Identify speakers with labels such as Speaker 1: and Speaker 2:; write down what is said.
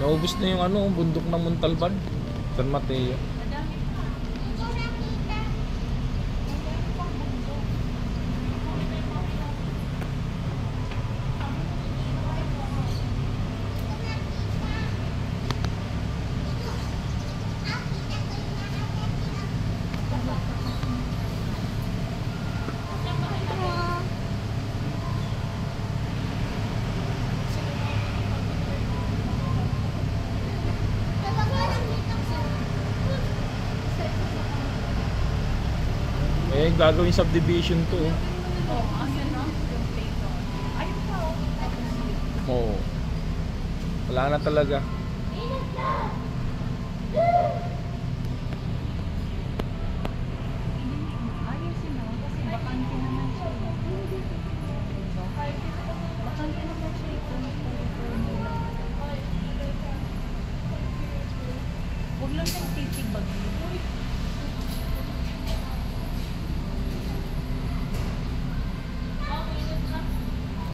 Speaker 1: Naubos na yung ano, bundok ng Montalban, San Mateo. Eh, gagawin subdivision to. Oo. Wala na talaga.
Speaker 2: Huwag lang siyang titig bagyo.